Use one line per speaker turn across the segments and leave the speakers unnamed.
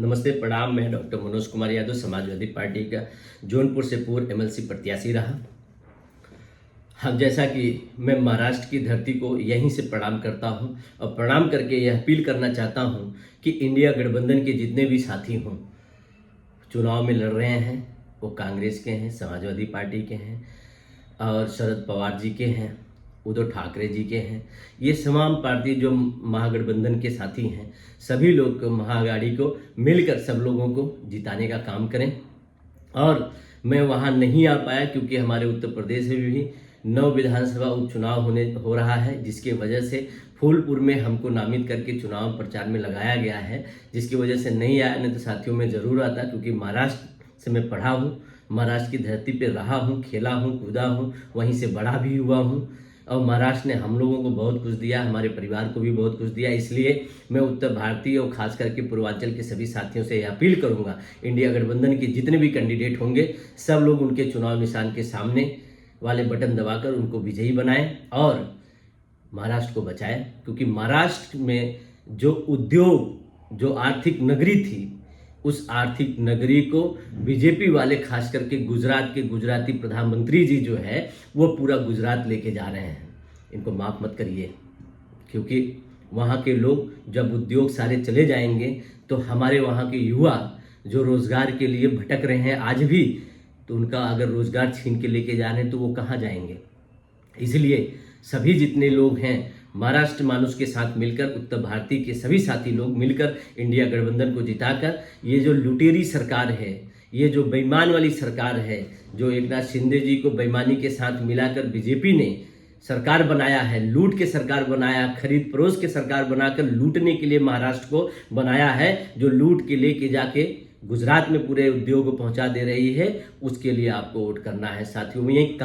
नमस्ते प्रणाम। मैं डॉक्टर मनोज कुमार यादव समाजवादी पार्टी का जौनपुर से पूर्व एमएलसी प्रत्याशी रहा। हम जैसा कि मैं महाराष्ट्र की धरती को यहीं से प्रणाम करता हूं और प्रणाम करके यह अपील करना चाहता हूं कि इंडिया गठबंधन के जितने भी साथी हों चुनाव में लड़ रहे हैं, वो कांग्रेस के हैं, समाजवादी पार्टी के हैं और शरद पवार जी के हैं, उद्धव ठाकरे जी के हैं। ये तमाम पार्टी जो महागठबंधन के साथी हैं, सभी लोग महाअघाड़ी को मिलकर सब लोगों को जिताने का काम करें। और मैं वहाँ नहीं आ पाया क्योंकि हमारे उत्तर प्रदेश में भी 9 विधानसभा उपचुनाव हो रहा है, जिसकी वजह से फूलपुर में हमको नामित करके चुनाव प्रचार में लगाया गया है, जिसकी वजह से नहीं आया। नहीं तो साथियों में ज़रूर आता, क्योंकि महाराष्ट्र से मैं पढ़ा हूँ, महाराष्ट्र की धरती पे रहा हूँ, खेला हूँ, कूदा हूँ, वहीं से बड़ा भी हुआ हूँ और महाराष्ट्र ने हम लोगों को बहुत कुछ दिया, हमारे परिवार को भी बहुत कुछ दिया। इसलिए मैं उत्तर भारतीय और खास करके पूर्वांचल के सभी साथियों से यह अपील करूंगा, इंडिया गठबंधन के जितने भी कैंडिडेट होंगे सब लोग उनके चुनाव निशान के सामने वाले बटन दबाकर उनको विजयी बनाएं और महाराष्ट्र को बचाएं। क्योंकि महाराष्ट्र में जो उद्योग, जो आर्थिक नगरी थी, उस आर्थिक नगरी को बीजेपी वाले खास करके गुजरात के गुजराती प्रधानमंत्री जी जो है वो पूरा गुजरात लेके जा रहे हैं। इनको माफ़ मत करिए, क्योंकि वहाँ के लोग जब उद्योग सारे चले जाएंगे तो हमारे वहाँ के युवा जो रोज़गार के लिए भटक रहे हैं आज भी, तो उनका अगर रोज़गार छीन के लेके जा रहे हैं तो वो कहाँ जाएंगे। इसलिए सभी जितने लोग हैं महाराष्ट्र मानुष के साथ मिलकर, उत्तर भारतीय के सभी साथी लोग मिलकर इंडिया गठबंधन को जिताकर ये जो लुटेरी सरकार है, ये जो बेईमान वाली सरकार है, जो एकनाथ शिंदे जी को बेईमानी के साथ मिलाकर बीजेपी ने सरकार बनाया है, लूट के सरकार बनाया, खरीद फरोश के सरकार बनाकर लूटने के लिए महाराष्ट्र को बनाया है, जो लूट के लेके जाके गुजरात में पूरे उद्योग को पहुंचा दे रही है, उसके लिए आपको वोट करना है साथियों। में यही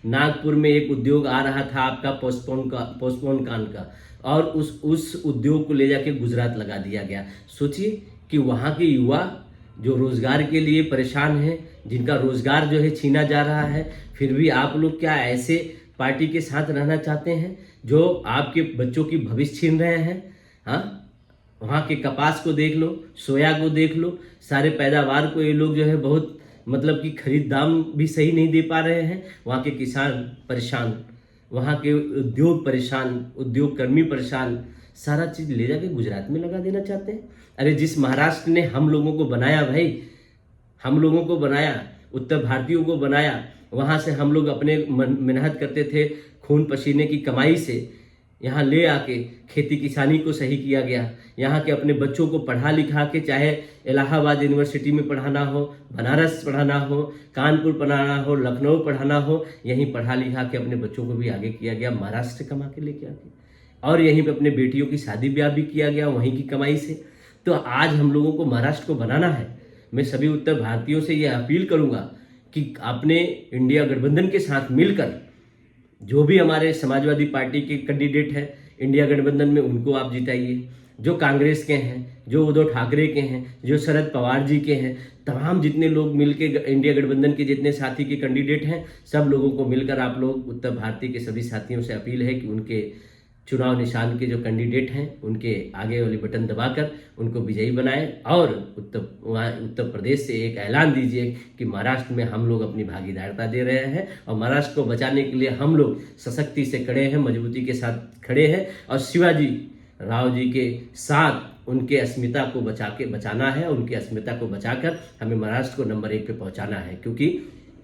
नागपुर में एक उद्योग आ रहा था आपका पोस्टपोन का और उस उद्योग को ले जाके गुजरात लगा दिया गया। सोचिए कि वहाँ के युवा जो रोजगार के लिए परेशान हैं, जिनका रोजगार जो है छीना जा रहा है, फिर भी आप लोग क्या ऐसे पार्टी के साथ रहना चाहते हैं जो आपके बच्चों की भविष्य छीन रहे हैं? हाँ, वहाँ के कपास को देख लो, सोया को देख लो, सारे पैदावार को ये लोग जो है बहुत मतलब कि खरीद दाम भी सही नहीं दे पा रहे हैं। वहाँ के किसान परेशान, वहाँ के उद्योग परेशान, उद्योग कर्मी परेशान, सारा चीज़ ले जाके गुजरात में लगा देना चाहते हैं। अरे जिस महाराष्ट्र ने हम लोगों को बनाया भाई, हम लोगों को बनाया, उत्तर भारतीयों को बनाया, वहाँ से हम लोग अपने मेहनत करते थे, खून पसीने की कमाई से यहाँ ले आके खेती किसानी को सही किया गया। यहाँ के अपने बच्चों को पढ़ा लिखा के, चाहे इलाहाबाद यूनिवर्सिटी में पढ़ाना हो, बनारस पढ़ाना हो, कानपुर पढ़ाना हो, लखनऊ पढ़ाना हो, यहीं पढ़ा लिखा के अपने बच्चों को भी आगे किया गया, महाराष्ट्र से कमा के लेके आके, और यहीं पे अपने बेटियों की शादी ब्याह भी किया गया वहीं की कमाई से। तो आज हम लोगों को महाराष्ट्र को बनाना है। मैं सभी उत्तर भारतीयों से यह अपील करूँगा कि अपने इंडिया गठबंधन के साथ मिलकर जो भी हमारे समाजवादी पार्टी के कैंडिडेट हैं इंडिया गठबंधन में, उनको आप जिताइए। जो कांग्रेस के हैं, जो उद्धव ठाकरे के हैं, जो शरद पवार जी के हैं, तमाम जितने लोग मिलके इंडिया गठबंधन के जितने साथी के कैंडिडेट हैं, सब लोगों को मिलकर आप लोग उत्तर भारतीय के सभी साथियों से अपील है कि उनके चुनाव निशान के जो कैंडिडेट हैं उनके आगे वाली बटन दबाकर उनको विजयी बनाएं और उत्तर प्रदेश से एक ऐलान दीजिए कि महाराष्ट्र में हम लोग अपनी भागीदारिता दे रहे हैं और महाराष्ट्र को बचाने के लिए हम लोग सशक्ति से खड़े हैं, मजबूती के साथ खड़े हैं और शिवाजी राव जी के साथ उनके अस्मिता को बचाना है। उनकी अस्मिता को बचाकर हमें महाराष्ट्र को नंबर 1 पे पहुंचाना है, क्योंकि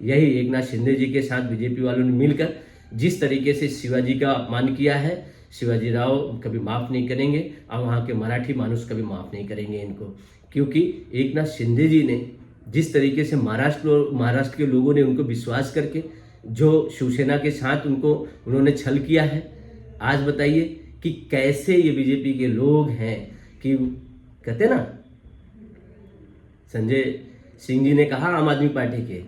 यही एकनाथ शिंदे जी के साथ बीजेपी वालों ने मिलकर जिस तरीके से शिवाजी का अपमान किया है, शिवाजी राव कभी माफ़ नहीं करेंगे और वहाँ के मराठी मानुष कभी माफ़ नहीं करेंगे इनको। क्योंकि एकनाथ शिंदे जी ने जिस तरीके से महाराष्ट्र के लोगों ने उनको विश्वास करके जो शिवसेना के साथ उन्होंने छल किया है, आज बताइए कि कैसे ये बीजेपी के लोग हैं कि कहते ना, संजय सिंह जी ने कहा आम आदमी पार्टी के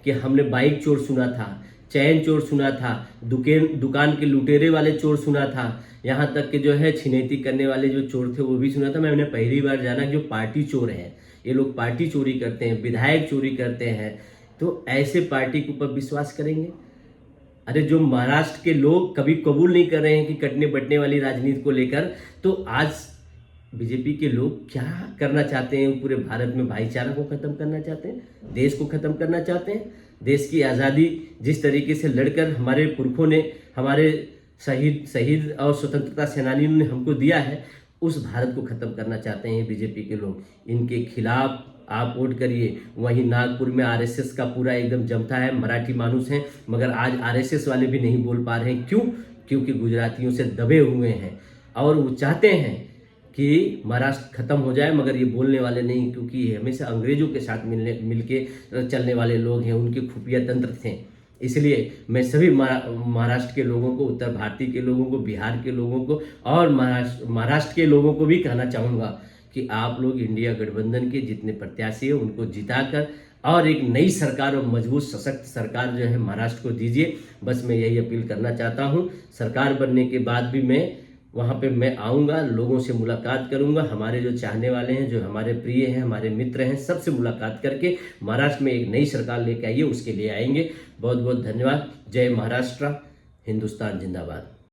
कि हमने बाइक चोर सुना था, चैन चोर सुना था, दुकान के लुटेरे वाले चोर सुना था, यहाँ तक कि जो है छिनैती करने वाले जो चोर थे वो भी सुना था। मैंने पहली बार जाना जो पार्टी चोर है, ये लोग पार्टी चोरी करते हैं, विधायक चोरी करते हैं, तो ऐसे पार्टी के ऊपर विश्वास करेंगे? अरे जो महाराष्ट्र के लोग कभी कबूल नहीं कर रहे हैं कि कटने बटने वाली राजनीति को लेकर, तो आज बीजेपी के लोग क्या करना चाहते हैं? पूरे भारत में भाईचारा को खत्म करना चाहते हैं, देश को खत्म करना चाहते हैं। देश की आज़ादी जिस तरीके से लड़कर हमारे पुरखों ने, हमारे शहीद और स्वतंत्रता सेनानियों ने हमको दिया है, उस भारत को खत्म करना चाहते हैं बीजेपी के लोग। इनके खिलाफ आप वोट करिए। वहीं नागपुर में आरएसएस का पूरा एकदम जमता है, मराठी मानुस हैं, मगर आज आरएसएस वाले भी नहीं बोल पा रहे हैं। क्यों? क्योंकि गुजरातियों से दबे हुए हैं और वो चाहते हैं कि महाराष्ट्र खत्म हो जाए, मगर ये बोलने वाले नहीं, क्योंकि ये हमेशा अंग्रेजों के साथ मिलके चलने वाले लोग हैं, उनके खुफिया तंत्र थे। इसलिए मैं सभी महाराष्ट्र के लोगों को, उत्तर भारतीय के लोगों को, बिहार के लोगों को और महाराष्ट्र के लोगों को भी कहना चाहूँगा कि आप लोग इंडिया गठबंधन के जितने प्रत्याशी हैं उनको जिताकर और एक नई सरकार और मजबूत सशक्त सरकार जो है महाराष्ट्र को दीजिए। बस मैं यही अपील करना चाहता हूँ। सरकार बनने के बाद भी मैं वहाँ पे मैं आऊँगा, लोगों से मुलाकात करूँगा, हमारे जो चाहने वाले हैं, जो हमारे प्रिय हैं, हमारे मित्र हैं, सबसे मुलाकात करके महाराष्ट्र में एक नई सरकार लेके आइए, उसके लिए आएंगे। बहुत बहुत धन्यवाद। जय महाराष्ट्र, हिंदुस्तान जिंदाबाद।